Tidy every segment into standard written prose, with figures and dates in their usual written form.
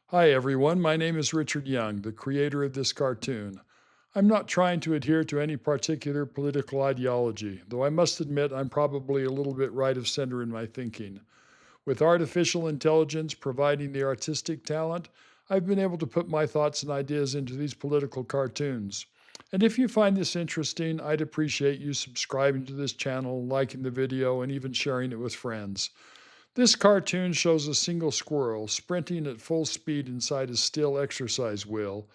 Hi everyone, my name is Richard Young, the creator of this cartoon. I'm not trying to adhere to any particular political ideology, though I must admit I'm probably a little bit right of center in my thinking. With artificial intelligence providing the artistic talent, I've been able to put my thoughts and ideas into these political cartoons. And if you find this interesting, I'd appreciate you subscribing to this channel, liking the video, and even sharing it with friends. This cartoon shows a single squirrel sprinting at full speed inside a still exercise wheel.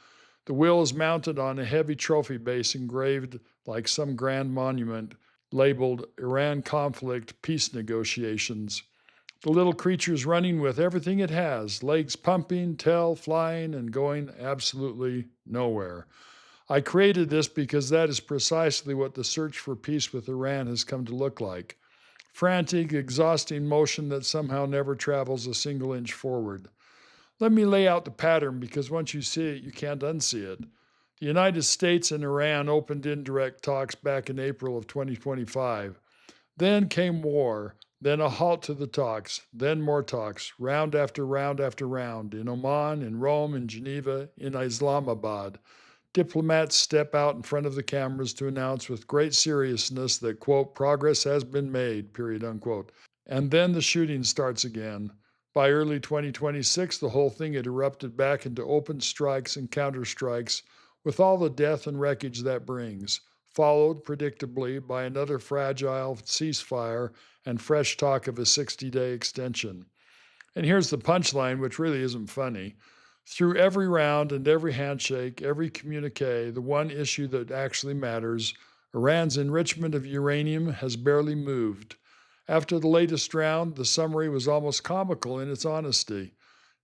The wheel is mounted on a heavy trophy base engraved like some grand monument labeled Iran conflict peace negotiations. The little creature's running with everything it has, legs pumping, tail flying, and going absolutely nowhere. I created this because that is precisely what the search for peace with Iran has come to look like: frantic, exhausting motion that somehow never travels a single inch forward. Let me lay out the pattern because once you see it, you can't unsee it. The United States and Iran opened indirect talks back in April of 2025. Then came war, then a halt to the talks, then more talks, round after round after round, in Oman, in Rome, in Geneva, in Islamabad. Diplomats step out in front of the cameras to announce with great seriousness that, quote, progress has been made, period, unquote. And then the shooting starts again. By early 2026, the whole thing had erupted back into open strikes and counterstrikes with all the death and wreckage that brings, followed, predictably, by another fragile ceasefire and fresh talk of a 60-day extension. And here's the punchline, which really isn't funny. Through every round and every handshake, every communique, the one issue that actually matters, Iran's enrichment of uranium, has barely moved. After the latest round, the summary was almost comical in its honesty.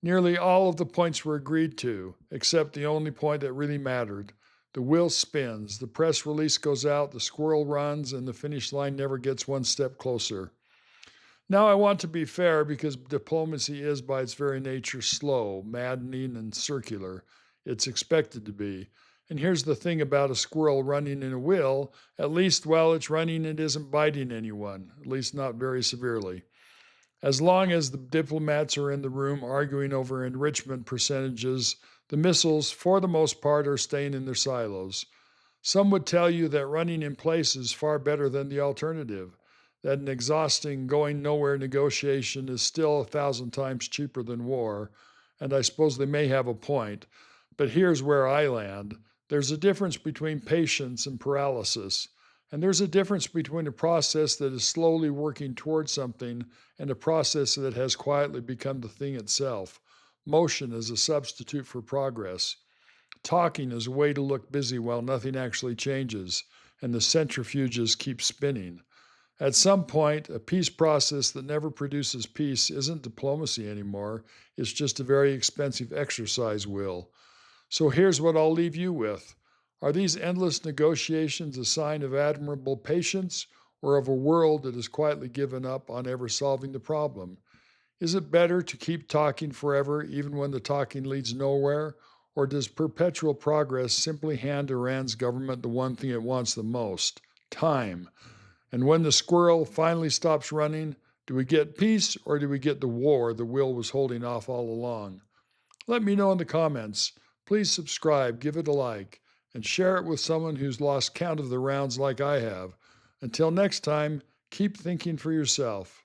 Nearly all of the points were agreed to, except the only point that really mattered. The wheel spins, the press release goes out, the squirrel runs, and the finish line never gets one step closer. Now, I want to be fair because diplomacy is, by its very nature, slow, maddening, and circular. It's expected to be. And here's the thing about a squirrel running in a wheel: at least while it's running, it isn't biting anyone, at least not very severely. As long as the diplomats are in the room arguing over enrichment percentages, the missiles, for the most part, are staying in their silos. Some would tell you that running in place is far better than the alternative, that an exhausting, going nowhere negotiation is still 1,000 times cheaper than war, and I suppose they may have a point. But here's where I land. There's a difference between patience and paralysis, and there's a difference between a process that is slowly working towards something and a process that has quietly become the thing itself. Motion as a substitute for progress. Talking is a way to look busy while nothing actually changes, and the centrifuges keep spinning. At some point, a peace process that never produces peace isn't diplomacy anymore. It's just a very expensive exercise wheel. So here's what I'll leave you with. Are these endless negotiations a sign of admirable patience or of a world that has quietly given up on ever solving the problem? Is it better to keep talking forever even when the talking leads nowhere? Or does perpetual progress simply hand Iran's government the one thing it wants the most: time? And when the squirrel finally stops running, do we get peace or do we get the war the wheel was holding off all along? Let me know in the comments. Please subscribe, give it a like, and share it with someone who's lost count of the rounds like I have. Until next time, keep thinking for yourself.